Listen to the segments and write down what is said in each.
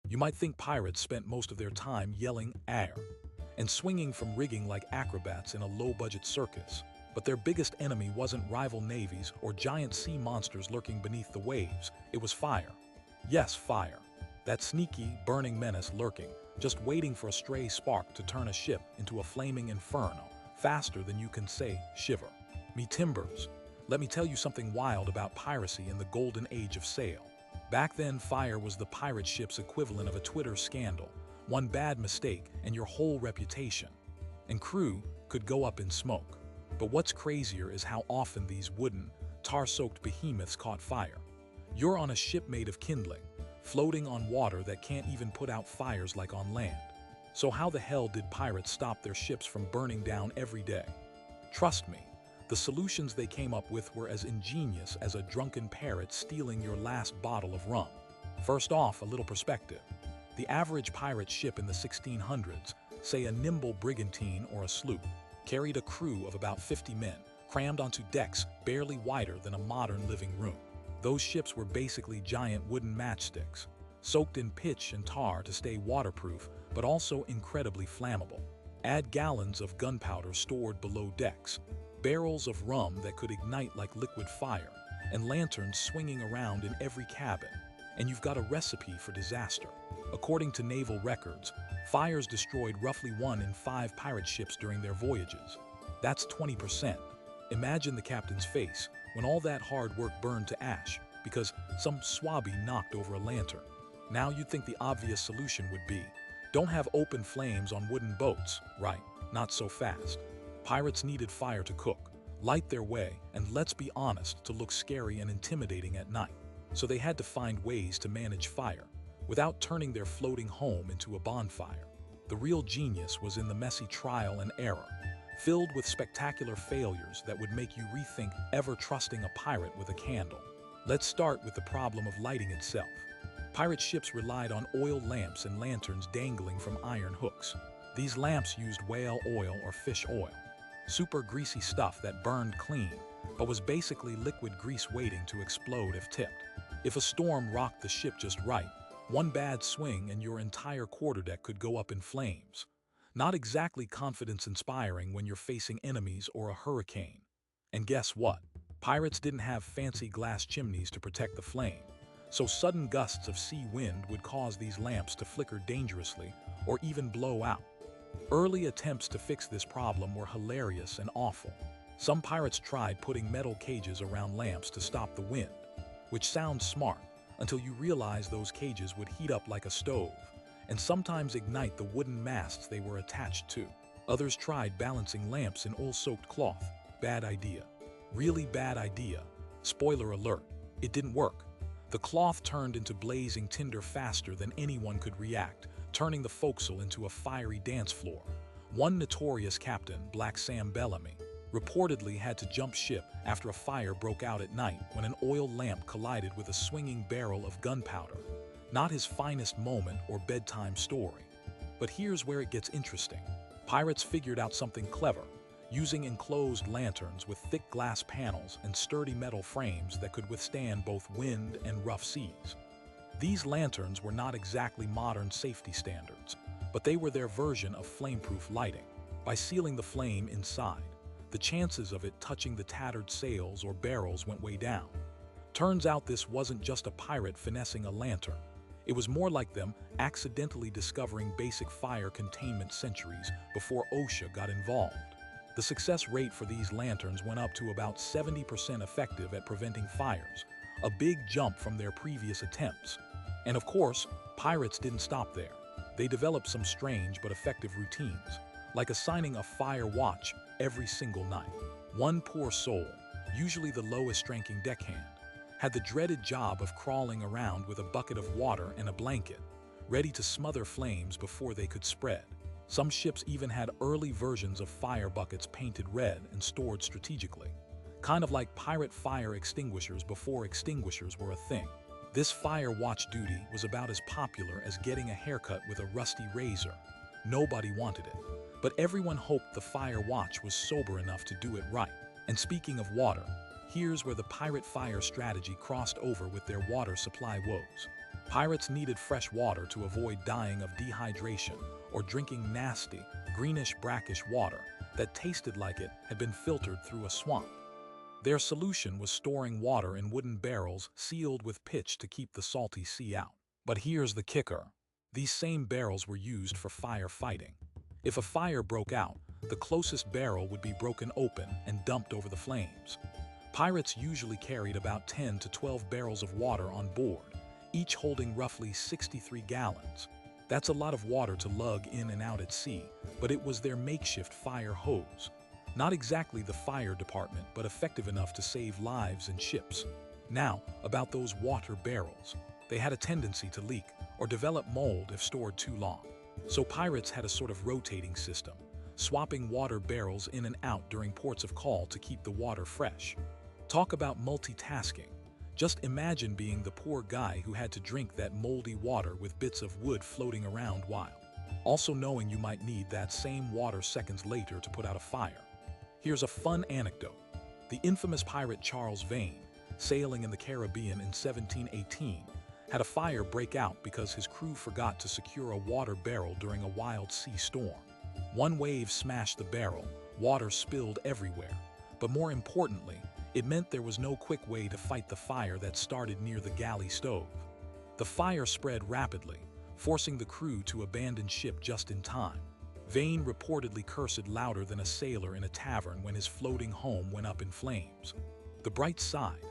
You might think pirates spent most of their time yelling "air" and swinging from rigging like acrobats in a low-budget circus. But their biggest enemy wasn't rival navies or giant sea monsters lurking beneath the waves. It was fire. Yes, fire. That sneaky, burning menace lurking, just waiting for a stray spark to turn a ship into a flaming inferno, faster than you can say shiver. Me timbers. Let me tell you something wild about piracy in the golden age of sail. Back then, fire was the pirate ship's equivalent of a Twitter scandal. One bad mistake and your whole reputation and crew could go up in smoke. But what's crazier is how often these wooden, tar-soaked behemoths caught fire. You're on a ship made of kindling, floating on water that can't even put out fires like on land. So how the hell did pirates stop their ships from burning down every day? Trust me, the solutions they came up with were as ingenious as a drunken parrot stealing your last bottle of rum. First off, a little perspective. The average pirate ship in the 1600s, say a nimble brigantine or a sloop, carried a crew of about 50 men, crammed onto decks barely wider than a modern living room. Those ships were basically giant wooden matchsticks, soaked in pitch and tar to stay waterproof, but also incredibly flammable. Add gallons of gunpowder stored below decks, barrels of rum that could ignite like liquid fire, and lanterns swinging around in every cabin, and you've got a recipe for disaster. According to naval records, fires destroyed roughly 1 in 5 pirate ships during their voyages. That's 20%. Imagine the captain's face when all that hard work burned to ash because some swabby knocked over a lantern. Now you'd think the obvious solution would be, don't have open flames on wooden boats, right? Not so fast. Pirates needed fire to cook, light their way, and let's be honest, to look scary and intimidating at night. So they had to find ways to manage fire without turning their floating home into a bonfire. The real genius was in the messy trial and error, filled with spectacular failures that would make you rethink ever trusting a pirate with a candle. Let's start with the problem of lighting itself. Pirate ships relied on oil lamps and lanterns dangling from iron hooks. These lamps used whale oil or fish oil, super greasy stuff that burned clean, but was basically liquid grease waiting to explode if tipped. If a storm rocked the ship just right, one bad swing and your entire quarterdeck could go up in flames. Not exactly confidence-inspiring when you're facing enemies or a hurricane. And guess what? Pirates didn't have fancy glass chimneys to protect the flame, so sudden gusts of sea wind would cause these lamps to flicker dangerously or even blow out. Early attempts to fix this problem were hilarious and awful. Some pirates tried putting metal cages around lamps to stop the wind, which sounds smart until you realize those cages would heat up like a stove and sometimes ignite the wooden masts they were attached to. Others tried balancing lamps in oil-soaked cloth. Bad idea. Really bad idea. Spoiler alert, it didn't work. The cloth turned into blazing tinder faster than anyone could react, turning the forecastle into a fiery dance floor. One notorious captain, Black Sam Bellamy, reportedly had to jump ship after a fire broke out at night when an oil lamp collided with a swinging barrel of gunpowder. Not his finest moment or bedtime story. But here's where it gets interesting. Pirates figured out something clever, using enclosed lanterns with thick glass panels and sturdy metal frames that could withstand both wind and rough seas. These lanterns were not exactly modern safety standards, but they were their version of flameproof lighting. By sealing the flame inside, the chances of it touching the tattered sails or barrels went way down. Turns out this wasn't just a pirate finessing a lantern. It was more like them accidentally discovering basic fire containment centuries before OSHA got involved. The success rate for these lanterns went up to about 70% effective at preventing fires, a big jump from their previous attempts. And of course, pirates didn't stop there. They developed some strange but effective routines, like assigning a fire watch every single night. One poor soul, usually the lowest-ranking deckhand, had the dreaded job of crawling around with a bucket of water and a blanket, ready to smother flames before they could spread. Some ships even had early versions of fire buckets painted red and stored strategically, kind of like pirate fire extinguishers before extinguishers were a thing. This fire watch duty was about as popular as getting a haircut with a rusty razor. Nobody wanted it, but everyone hoped the fire watch was sober enough to do it right. And speaking of water, here's where the pirate fire strategy crossed over with their water supply woes. Pirates needed fresh water to avoid dying of dehydration or drinking nasty, greenish brackish water that tasted like it had been filtered through a swamp. Their solution was storing water in wooden barrels sealed with pitch to keep the salty sea out. But here's the kicker. These same barrels were used for firefighting. If a fire broke out, the closest barrel would be broken open and dumped over the flames. Pirates usually carried about 10 to 12 barrels of water on board, each holding roughly 63 gallons. That's a lot of water to lug in and out at sea, but it was their makeshift fire hose. Not exactly the fire department, but effective enough to save lives and ships. Now, about those water barrels. They had a tendency to leak or develop mold if stored too long. So pirates had a sort of rotating system, swapping water barrels in and out during ports of call to keep the water fresh. Talk about multitasking. Just imagine being the poor guy who had to drink that moldy water with bits of wood floating around while also knowing you might need that same water seconds later to put out a fire. Here's a fun anecdote. The infamous pirate Charles Vane, sailing in the Caribbean in 1718, had a fire break out because his crew forgot to secure a water barrel during a wild sea storm. One wave smashed the barrel, water spilled everywhere, but more importantly, it meant there was no quick way to fight the fire that started near the galley stove. The fire spread rapidly, forcing the crew to abandon ship just in time. Vane reportedly cursed louder than a sailor in a tavern when his floating home went up in flames. The bright side,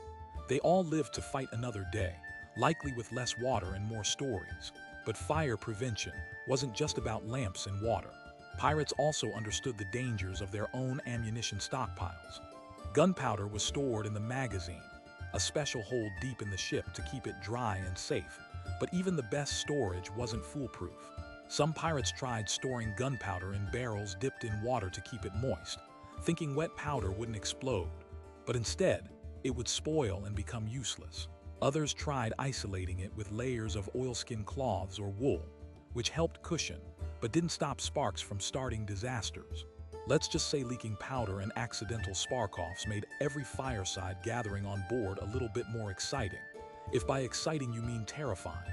they all lived to fight another day, likely with less water and more stories. But fire prevention wasn't just about lamps and water. Pirates also understood the dangers of their own ammunition stockpiles. Gunpowder was stored in the magazine, a special hold deep in the ship to keep it dry and safe. But even the best storage wasn't foolproof. Some pirates tried storing gunpowder in barrels dipped in water to keep it moist, thinking wet powder wouldn't explode. But instead, it would spoil and become useless. Others tried isolating it with layers of oilskin cloths or wool, which helped cushion, but didn't stop sparks from starting disasters. Let's just say leaking powder and accidental spark-offs made every fireside gathering on board a little bit more exciting, if by exciting you mean terrifying.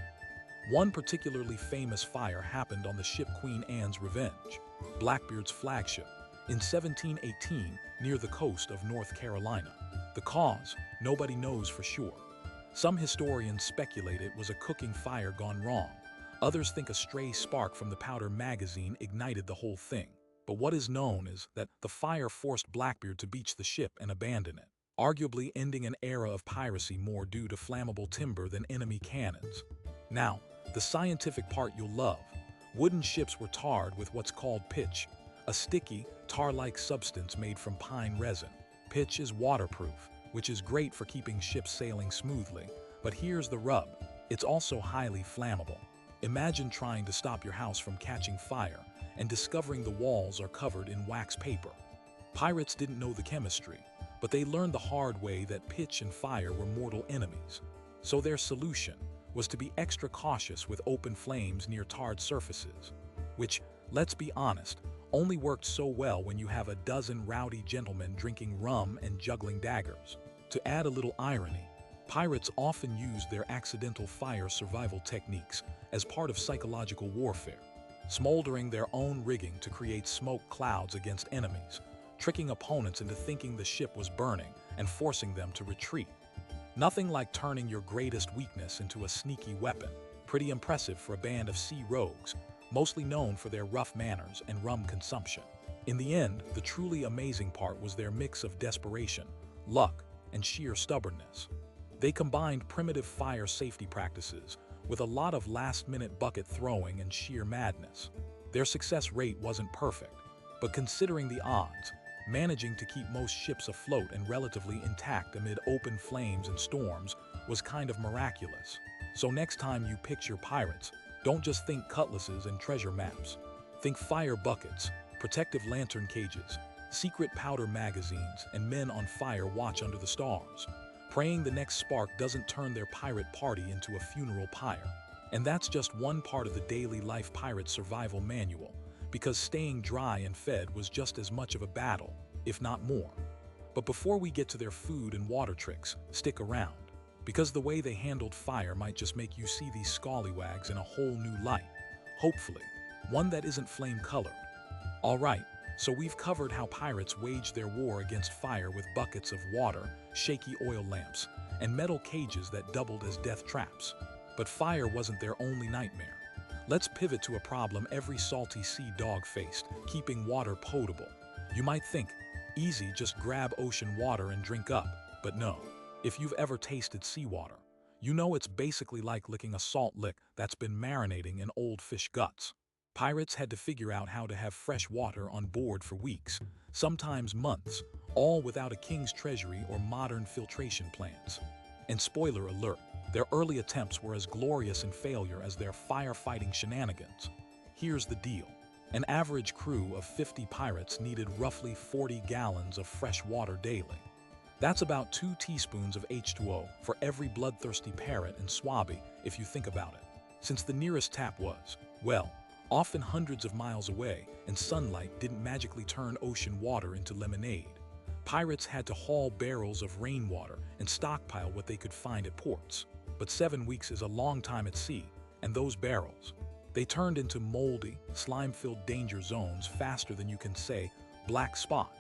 One particularly famous fire happened on the ship Queen Anne's Revenge, Blackbeard's flagship, in 1718 near the coast of North Carolina. The cause, nobody knows for sure. Some historians speculate it was a cooking fire gone wrong. Others think a stray spark from the powder magazine ignited the whole thing. But what is known is that the fire forced Blackbeard to beach the ship and abandon it, arguably ending an era of piracy more due to flammable timber than enemy cannons. Now, the scientific part you'll love. Wooden ships were tarred with what's called pitch, a sticky, tar-like substance made from pine resin. Pitch is waterproof, which is great for keeping ships sailing smoothly. But here's the rub. It's also highly flammable. Imagine trying to stop your house from catching fire and discovering the walls are covered in wax paper. Pirates didn't know the chemistry, but they learned the hard way that pitch and fire were mortal enemies. So their solution was to be extra cautious with open flames near tarred surfaces, which, let's be honest, only worked so well when you have a dozen rowdy gentlemen drinking rum and juggling daggers. To add a little irony, pirates often used their accidental fire survival techniques as part of psychological warfare, smoldering their own rigging to create smoke clouds against enemies, tricking opponents into thinking the ship was burning and forcing them to retreat. Nothing like turning your greatest weakness into a sneaky weapon. Pretty impressive for a band of sea rogues, mostly known for their rough manners and rum consumption. In the end, the truly amazing part was their mix of desperation, luck, and sheer stubbornness. They combined primitive fire safety practices with a lot of last-minute bucket throwing and sheer madness. Their success rate wasn't perfect, but considering the odds, managing to keep most ships afloat and relatively intact amid open flames and storms was kind of miraculous. So next time you picture pirates, don't just think cutlasses and treasure maps. Think fire buckets, protective lantern cages, secret powder magazines, and men on fire watch under the stars, praying the next spark doesn't turn their pirate party into a funeral pyre. And that's just one part of the daily life pirate survival manual, because staying dry and fed was just as much of a battle, if not more. But before we get to their food and water tricks, stick around. because the way they handled fire might just make you see these scallywags in a whole new light. Hopefully, one that isn't flame-colored. Alright, so we've covered how pirates waged their war against fire with buckets of water, shaky oil lamps, and metal cages that doubled as death traps. But fire wasn't their only nightmare. Let's pivot to a problem every salty sea dog faced: keeping water potable. You might think, easy, just grab ocean water and drink up. But no. If you've ever tasted seawater, you know it's basically like licking a salt lick that's been marinating in old fish guts. Pirates had to figure out how to have fresh water on board for weeks, sometimes months, all without a king's treasury or modern filtration plants. And spoiler alert, their early attempts were as glorious in failure as their firefighting shenanigans. Here's the deal. An average crew of 50 pirates needed roughly 40 gallons of fresh water daily. That's about 2 teaspoons of H2O for every bloodthirsty parrot and swabby, if you think about it. Since the nearest tap was, well, often hundreds of miles away, and sunlight didn't magically turn ocean water into lemonade, pirates had to haul barrels of rainwater and stockpile what they could find at ports. But 7 weeks is a long time at sea, and those barrels, they turned into moldy, slime-filled danger zones faster than you can say black spot.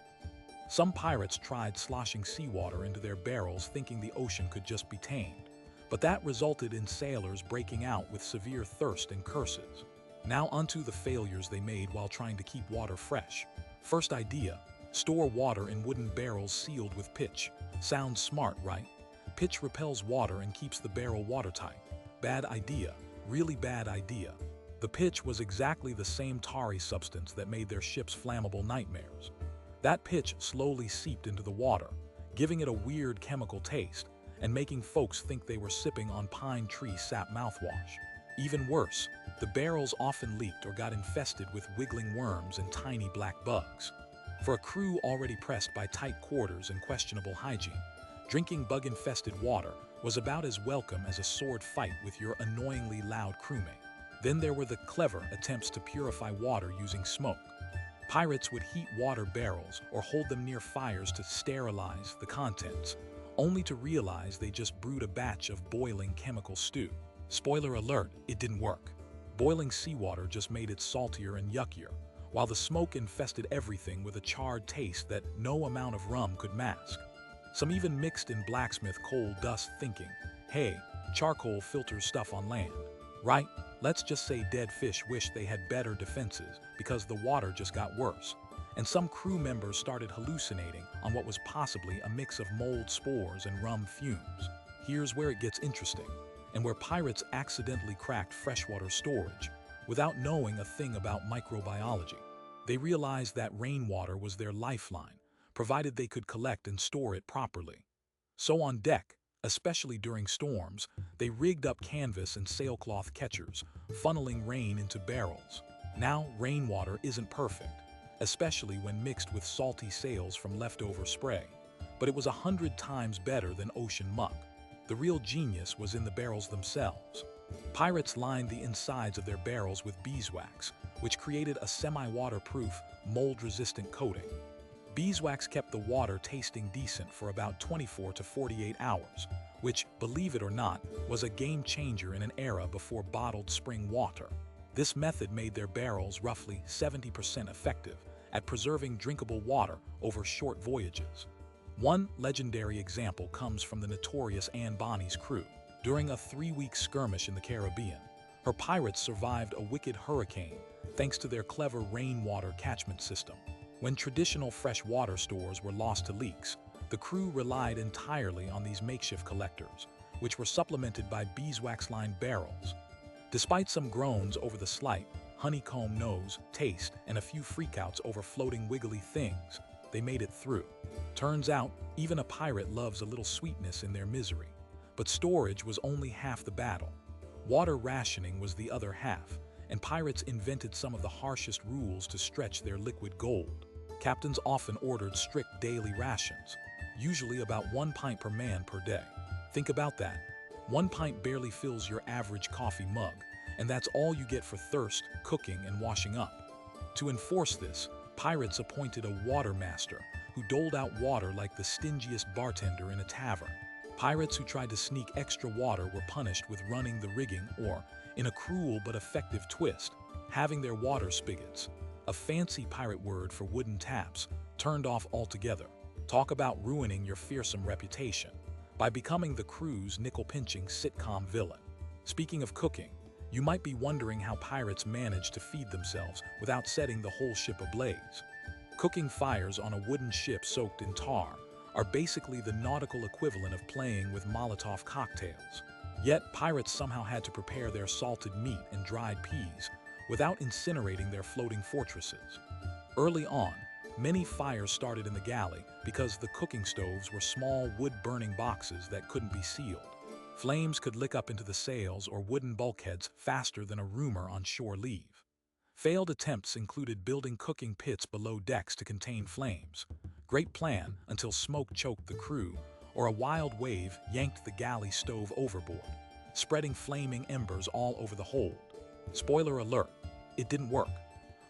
Some pirates tried sloshing seawater into their barrels thinking the ocean could just be tamed, but that resulted in sailors breaking out with severe thirst and curses. Now onto the failures they made while trying to keep water fresh. First idea: store water in wooden barrels sealed with pitch. Sounds smart, right? Pitch repels water and keeps the barrel watertight. Bad idea, really bad idea. The pitch was exactly the same tarry substance that made their ships flammable nightmares. That pitch slowly seeped into the water, giving it a weird chemical taste and making folks think they were sipping on pine tree sap mouthwash. Even worse, the barrels often leaked or got infested with wiggling worms and tiny black bugs. For a crew already pressed by tight quarters and questionable hygiene, drinking bug-infested water was about as welcome as a sword fight with your annoyingly loud crewmate. Then there were the clever attempts to purify water using smoke. Pirates would heat water barrels or hold them near fires to sterilize the contents, only to realize they just brewed a batch of boiling chemical stew. Spoiler alert, it didn't work. Boiling seawater just made it saltier and yuckier, while the smoke infested everything with a charred taste that no amount of rum could mask. Some even mixed in blacksmith coal dust thinking, hey, charcoal filters stuff on land. Right? Let's just say dead fish wish they had better defenses because the water just got worse. And some crew members started hallucinating on what was possibly a mix of mold spores and rum fumes. Here's where it gets interesting, and where pirates accidentally cracked freshwater storage without knowing a thing about microbiology. They realized that rainwater was their lifeline, provided they could collect and store it properly. So on deck, especially during storms, they rigged up canvas and sailcloth catchers, funneling rain into barrels. Now, rainwater isn't perfect, especially when mixed with salty sails from leftover spray, but it was 100 times better than ocean muck. The real genius was in the barrels themselves. Pirates lined the insides of their barrels with beeswax, which created a semi-waterproof, mold-resistant coating. Beeswax kept the water tasting decent for about 24 to 48 hours, which, believe it or not, was a game changer in an era before bottled spring water. This method made their barrels roughly 70% effective at preserving drinkable water over short voyages. One legendary example comes from the notorious Anne Bonny's crew. During a 3-week skirmish in the Caribbean, her pirates survived a wicked hurricane thanks to their clever rainwater catchment system. When traditional freshwater stores were lost to leaks, the crew relied entirely on these makeshift collectors, which were supplemented by beeswax-lined barrels. Despite some groans over the slight honeycomb nose, taste, and a few freakouts over floating wiggly things, they made it through. Turns out, even a pirate loves a little sweetness in their misery. But storage was only half the battle. Water rationing was the other half, and pirates invented some of the harshest rules to stretch their liquid gold. Captains often ordered strict daily rations, usually about 1 pint per man per day. Think about that. 1 pint barely fills your average coffee mug, and that's all you get for thirst, cooking, and washing up. To enforce this, pirates appointed a water master who doled out water like the stingiest bartender in a tavern. Pirates who tried to sneak extra water were punished with running the rigging or, in a cruel but effective twist, having their water spigots, a fancy pirate word for wooden taps, turned off altogether. Talk about ruining your fearsome reputation by becoming the crew's nickel-pinching sitcom villain. Speaking of cooking, you might be wondering how pirates managed to feed themselves without setting the whole ship ablaze. Cooking fires on a wooden ship soaked in tar are basically the nautical equivalent of playing with Molotov cocktails. Yet pirates somehow had to prepare their salted meat and dried peas without incinerating their floating fortresses. Early on, many fires started in the galley because the cooking stoves were small wood-burning boxes that couldn't be sealed. Flames could lick up into the sails or wooden bulkheads faster than a roomer on shore leave. Failed attempts included building cooking pits below decks to contain flames. Great plan until smoke choked the crew, or a wild wave yanked the galley stove overboard, spreading flaming embers all over the hold. Spoiler alert, it didn't work.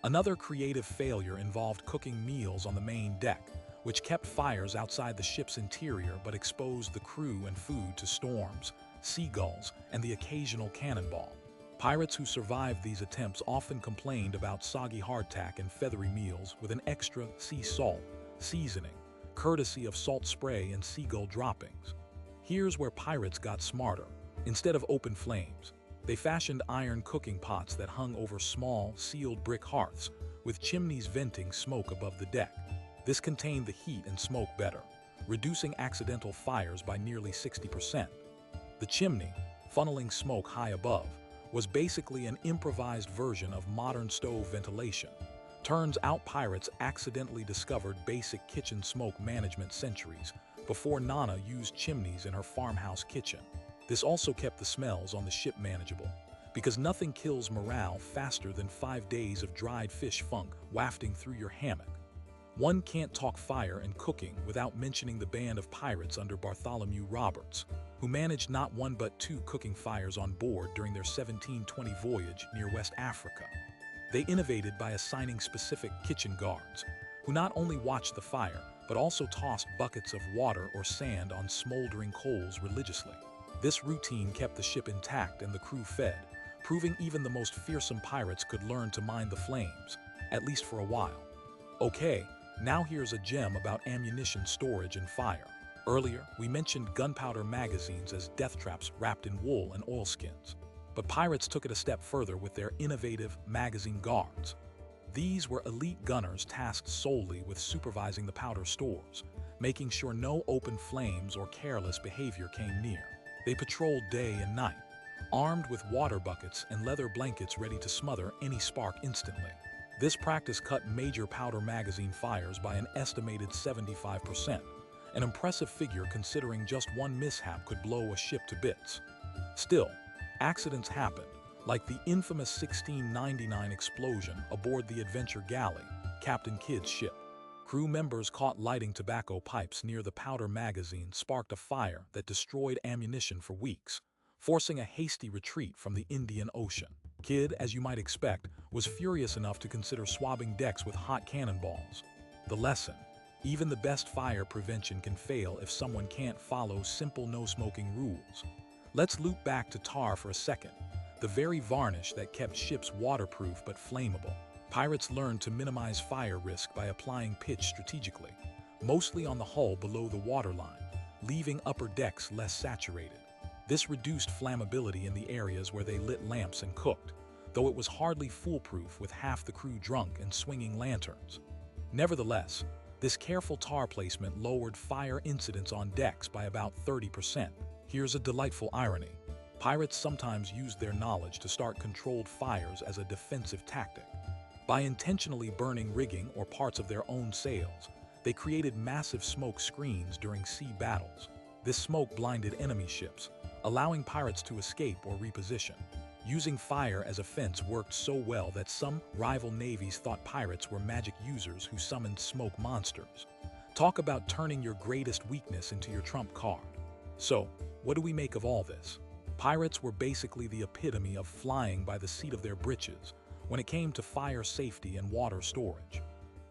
Another creative failure involved cooking meals on the main deck, which kept fires outside the ship's interior but exposed the crew and food to storms, seagulls, and the occasional cannonball. Pirates who survived these attempts often complained about soggy hardtack and feathery meals with an extra sea salt seasoning, courtesy of salt spray and seagull droppings. Here's where pirates got smarter. Instead of open flames, they fashioned iron cooking pots that hung over small, sealed brick hearths, with chimneys venting smoke above the deck. This contained the heat and smoke better, reducing accidental fires by nearly 60%. The chimney, funneling smoke high above, was basically an improvised version of modern stove ventilation. Turns out pirates accidentally discovered basic kitchen smoke management centuries before Nana used chimneys in her farmhouse kitchen. This also kept the smells on the ship manageable, because nothing kills morale faster than 5 days of dried fish funk wafting through your hammock. One can't talk fire and cooking without mentioning the band of pirates under Bartholomew Roberts, who managed not one but 2 cooking fires on board during their 1720 voyage near West Africa. They innovated by assigning specific kitchen guards, who not only watched the fire, but also tossed buckets of water or sand on smoldering coals religiously. This routine kept the ship intact and the crew fed, proving even the most fearsome pirates could learn to mind the flames, at least for a while. Okay, now here's a gem about ammunition storage and fire. Earlier, we mentioned gunpowder magazines as death traps wrapped in wool and oilskins. But pirates took it a step further with their innovative magazine guards. These were elite gunners tasked solely with supervising the powder stores, making sure no open flames or careless behavior came near. They patrolled day and night, armed with water buckets and leather blankets ready to smother any spark instantly. This practice cut major powder magazine fires by an estimated 75%, an impressive figure considering just one mishap could blow a ship to bits. Still, accidents happened, like the infamous 1699 explosion aboard the Adventure Galley, Captain Kidd's ship. Crew members caught lighting tobacco pipes near the powder magazine sparked a fire that destroyed ammunition for weeks, forcing a hasty retreat from the Indian Ocean. Kidd, as you might expect, was furious enough to consider swabbing decks with hot cannonballs. The lesson: even the best fire prevention can fail if someone can't follow simple no-smoking rules. Let's loop back to tar for a second, the very varnish that kept ships waterproof but flammable. Pirates learned to minimize fire risk by applying pitch strategically, mostly on the hull below the waterline, leaving upper decks less saturated. This reduced flammability in the areas where they lit lamps and cooked, though it was hardly foolproof with half the crew drunk and swinging lanterns. Nevertheless, this careful tar placement lowered fire incidents on decks by about 30%. Here's a delightful irony. Pirates sometimes used their knowledge to start controlled fires as a defensive tactic. By intentionally burning rigging or parts of their own sails, they created massive smoke screens during sea battles. This smoke blinded enemy ships, allowing pirates to escape or reposition. Using fire as a fence worked so well that some rival navies thought pirates were magic users who summoned smoke monsters. Talk about turning your greatest weakness into your trump card. So, what do we make of all this? Pirates were basically the epitome of flying by the seat of their britches when it came to fire safety and water storage.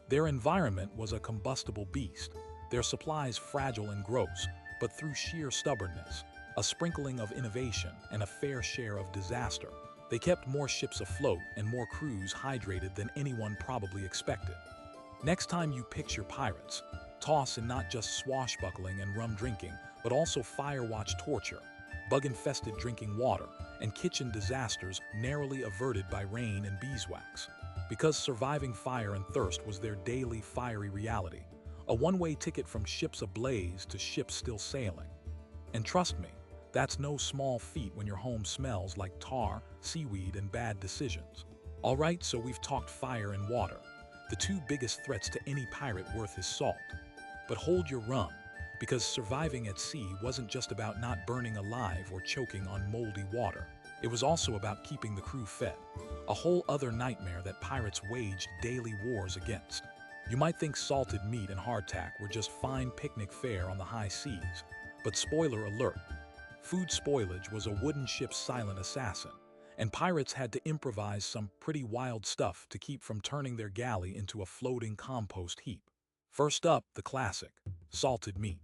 Their environment was a combustible beast, their supplies fragile and gross, but through sheer stubbornness, a sprinkling of innovation, and a fair share of disaster. They kept more ships afloat and more crews hydrated than anyone probably expected. Next time you picture pirates, toss in not just swashbuckling and rum drinking, but also fire-watch torture, bug-infested drinking water, and kitchen disasters narrowly averted by rain and beeswax. Because surviving fire and thirst was their daily fiery reality, a one-way ticket from ships ablaze to ships still sailing. And trust me, that's no small feat when your home smells like tar, seaweed, and bad decisions. Alright, so we've talked fire and water, the two biggest threats to any pirate worth his salt. But hold your rum, because surviving at sea wasn't just about not burning alive or choking on moldy water. It was also about keeping the crew fed, a whole other nightmare that pirates waged daily wars against. You might think salted meat and hardtack were just fine picnic fare on the high seas, but spoiler alert, food spoilage was a wooden ship's silent assassin, and pirates had to improvise some pretty wild stuff to keep from turning their galley into a floating compost heap. First up, the classic, salted meat.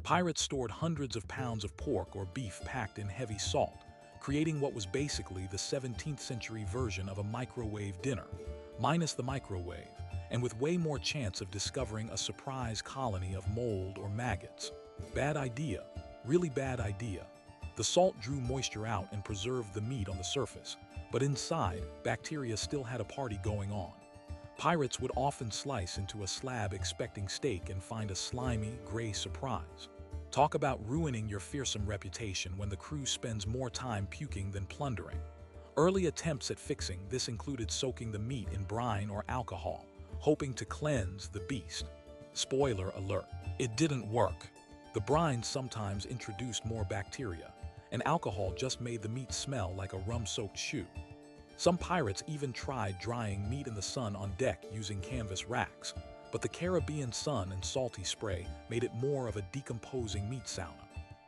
Pirates stored hundreds of pounds of pork or beef packed in heavy salt, creating what was basically the 17th century version of a microwave dinner, minus the microwave, and with way more chance of discovering a surprise colony of mold or maggots. Bad idea, really bad idea. The salt drew moisture out and preserved the meat on the surface, but inside, bacteria still had a party going on. Pirates would often slice into a slab expecting steak and find a slimy, gray surprise. Talk about ruining your fearsome reputation when the crew spends more time puking than plundering. Early attempts at fixing this included soaking the meat in brine or alcohol, hoping to cleanse the beast. Spoiler alert, it didn't work. The brine sometimes introduced more bacteria, and alcohol just made the meat smell like a rum-soaked shoe. Some pirates even tried drying meat in the sun on deck using canvas racks, but the Caribbean sun and salty spray made it more of a decomposing meat sauna.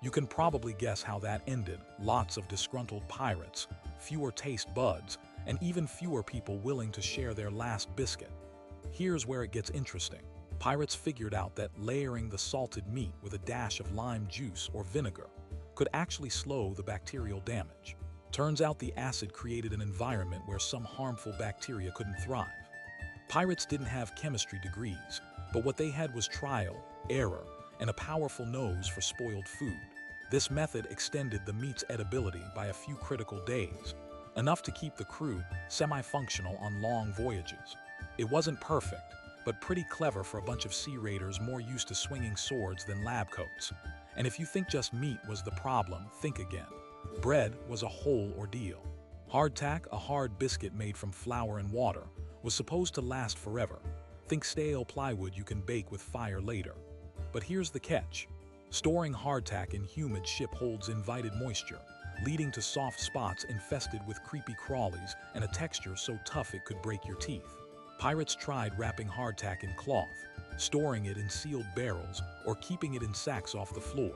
You can probably guess how that ended. Lots of disgruntled pirates, fewer taste buds, and even fewer people willing to share their last biscuit. Here's where it gets interesting. Pirates figured out that layering the salted meat with a dash of lime juice or vinegar could actually slow the bacterial damage. Turns out the acid created an environment where some harmful bacteria couldn't thrive. Pirates didn't have chemistry degrees, but what they had was trial, error, and a powerful nose for spoiled food. This method extended the meat's edibility by a few critical days, enough to keep the crew semi-functional on long voyages. It wasn't perfect, but pretty clever for a bunch of sea raiders more used to swinging swords than lab coats. And if you think just meat was the problem, think again. Bread was a whole ordeal. Hardtack, a hard biscuit made from flour and water, was supposed to last forever. Think stale plywood you can bake with fire later. But here's the catch. Storing hardtack in humid ship holds invited moisture, leading to soft spots infested with creepy crawlies and a texture so tough it could break your teeth. Pirates tried wrapping hardtack in cloth, storing it in sealed barrels, or keeping it in sacks off the floor.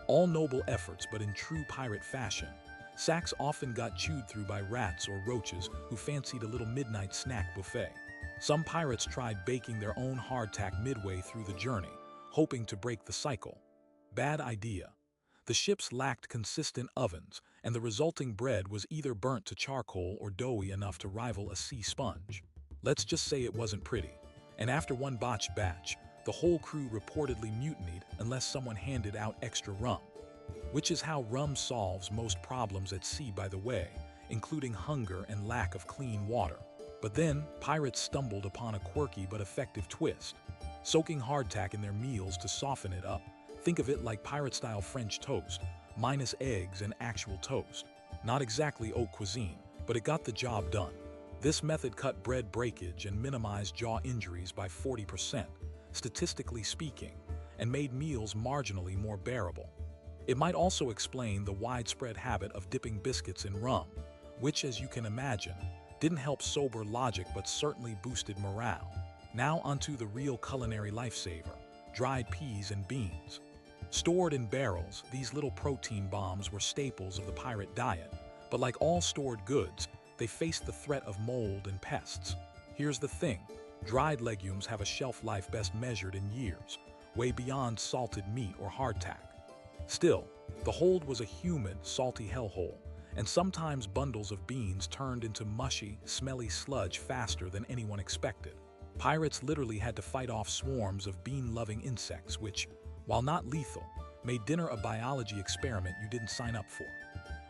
All noble efforts, but in true pirate fashion, sacks often got chewed through by rats or roaches who fancied a little midnight snack buffet. Some pirates tried baking their own hardtack midway through the journey, hoping to break the cycle. Bad idea. The ships lacked consistent ovens, and the resulting bread was either burnt to charcoal or doughy enough to rival a sea sponge. Let's just say it wasn't pretty. And after one botched batch, the whole crew reportedly mutinied unless someone handed out extra rum. Which is how rum solves most problems at sea, by the way, including hunger and lack of clean water. But then, pirates stumbled upon a quirky but effective twist. Soaking hardtack in their meals to soften it up. Think of it like pirate-style French toast, minus eggs and actual toast. Not exactly haute cuisine, but it got the job done. This method cut bread breakage and minimized jaw injuries by 40%, statistically speaking, and made meals marginally more bearable. It might also explain the widespread habit of dipping biscuits in rum, which, as you can imagine, didn't help sober logic but certainly boosted morale. Now onto the real culinary lifesaver, dried peas and beans. Stored in barrels, these little protein bombs were staples of the pirate diet, but like all stored goods, they faced the threat of mold and pests. Here's the thing, dried legumes have a shelf life best measured in years, way beyond salted meat or hardtack. Still, the hold was a humid, salty hellhole, and sometimes bundles of beans turned into mushy, smelly sludge faster than anyone expected. Pirates literally had to fight off swarms of bean-loving insects which, while not lethal, made dinner a biology experiment you didn't sign up for.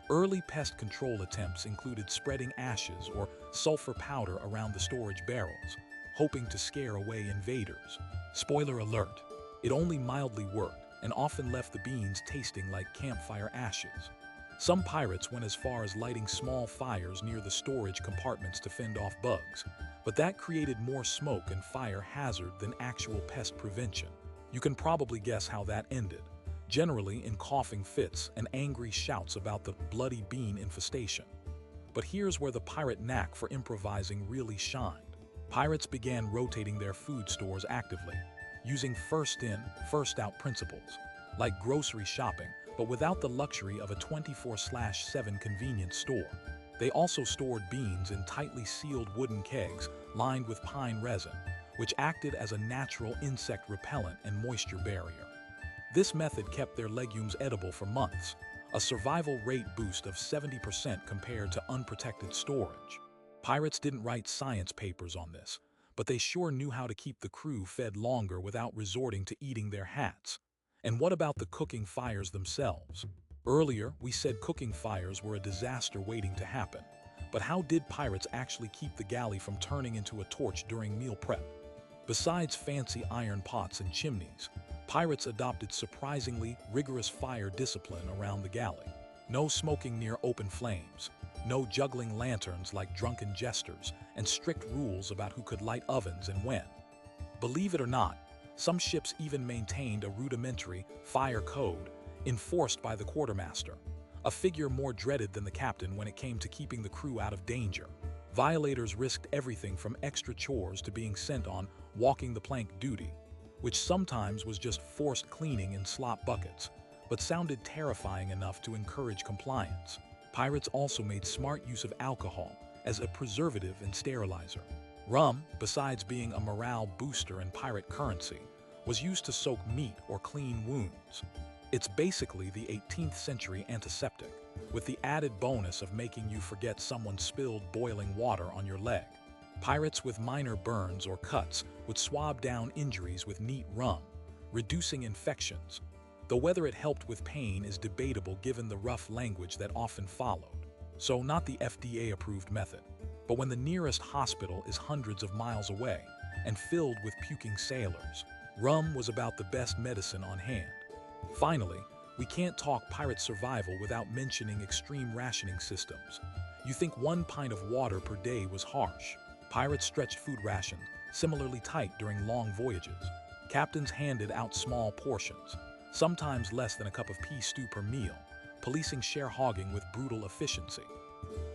Early pest control attempts included spreading ashes or sulfur powder around the storage barrels, hoping to scare away invaders. Spoiler alert, it only mildly worked and often left the beans tasting like campfire ashes. Some pirates went as far as lighting small fires near the storage compartments to fend off bugs, but that created more smoke and fire hazard than actual pest prevention. You can probably guess how that ended, generally in coughing fits and angry shouts about the bloody bean infestation. But here's where the pirate knack for improvising really shined. Pirates began rotating their food stores actively, using first-in, first-out principles, like grocery shopping, but without the luxury of a 24/7 convenience store. They also stored beans in tightly sealed wooden kegs lined with pine resin, which acted as a natural insect repellent and moisture barrier. This method kept their legumes edible for months, a survival rate boost of 70% compared to unprotected storage. Pirates didn't write science papers on this, but they sure knew how to keep the crew fed longer without resorting to eating their hats. And what about the cooking fires themselves? Earlier, we said cooking fires were a disaster waiting to happen. But how did pirates actually keep the galley from turning into a torch during meal prep? Besides fancy iron pots and chimneys, pirates adopted surprisingly rigorous fire discipline around the galley. No smoking near open flames, no juggling lanterns like drunken jesters, and strict rules about who could light ovens and when. Believe it or not, some ships even maintained a rudimentary fire code enforced by the quartermaster, a figure more dreaded than the captain when it came to keeping the crew out of danger. Violators risked everything from extra chores to being sent on walking the plank duty, which sometimes was just forced cleaning in slop buckets, but sounded terrifying enough to encourage compliance. Pirates also made smart use of alcohol as a preservative and sterilizer. Rum, besides being a morale booster and pirate currency, was used to soak meat or clean wounds. It's basically the 18th century antiseptic, with the added bonus of making you forget someone spilled boiling water on your leg. Pirates with minor burns or cuts would swab down injuries with neat rum, reducing infections, though whether it helped with pain is debatable given the rough language that often followed. So not the FDA-approved method, but when the nearest hospital is hundreds of miles away and filled with puking sailors, rum was about the best medicine on hand. Finally, we can't talk pirate survival without mentioning extreme rationing systems. You think 1 pint of water per day was harsh. Pirates stretched food rations similarly tight during long voyages. Captains handed out small portions, sometimes less than a cup of pea stew per meal, policing sharehogging with brutal efficiency.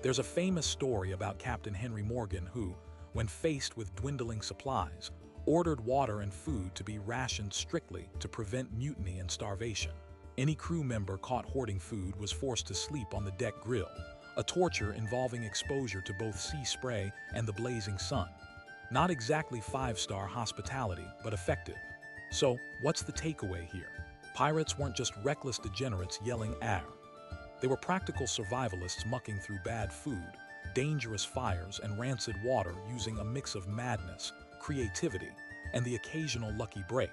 There's a famous story about Captain Henry Morgan who, when faced with dwindling supplies, ordered water and food to be rationed strictly to prevent mutiny and starvation. Any crew member caught hoarding food was forced to sleep on the deck grill, a torture involving exposure to both sea spray and the blazing sun. Not exactly 5-star hospitality, but effective. So, what's the takeaway here? Pirates weren't just reckless degenerates yelling "Arr!" They were practical survivalists mucking through bad food, dangerous fires, and rancid water using a mix of madness, creativity, and the occasional lucky break.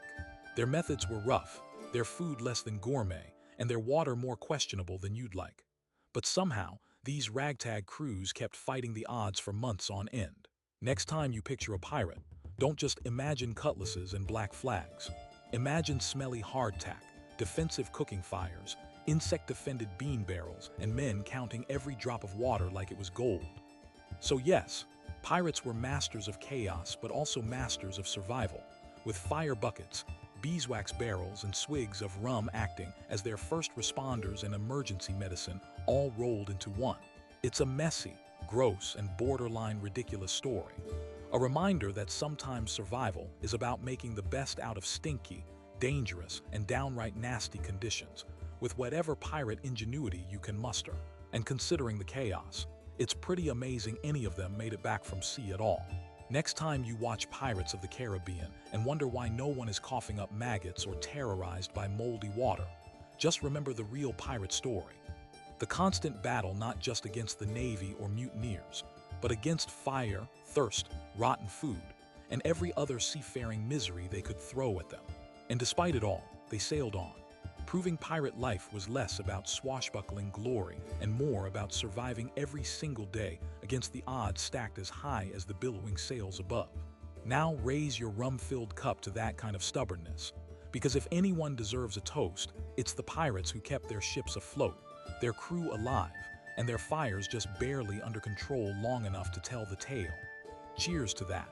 Their methods were rough, their food less than gourmet, and their water more questionable than you'd like. But somehow, these ragtag crews kept fighting the odds for months on end. Next time you picture a pirate, don't just imagine cutlasses and black flags. Imagine smelly hardtack, defensive cooking fires, insect-defended bean barrels, and men counting every drop of water like it was gold. So yes, pirates were masters of chaos, but also masters of survival, with fire buckets, beeswax barrels, and swigs of rum acting as their first responders and emergency medicine all rolled into one. It's a messy, gross, and borderline ridiculous story. A reminder that sometimes survival is about making the best out of stinky, dangerous, and downright nasty conditions, with whatever pirate ingenuity you can muster. And considering the chaos, it's pretty amazing any of them made it back from sea at all. Next time you watch Pirates of the Caribbean and wonder why no one is coughing up maggots or terrorized by moldy water, Just remember the real pirate story. The constant battle not just against the Navy or mutineers, but against fire, thirst, rotten food, and every other seafaring misery they could throw at them. And despite it all, they sailed on, proving pirate life was less about swashbuckling glory and more about surviving every single day against the odds stacked as high as the billowing sails above. Now raise your rum-filled cup to that kind of stubbornness, because if anyone deserves a toast, it's the pirates who kept their ships afloat, their crew alive, and their fires just barely under control long enough to tell the tale. Cheers to that.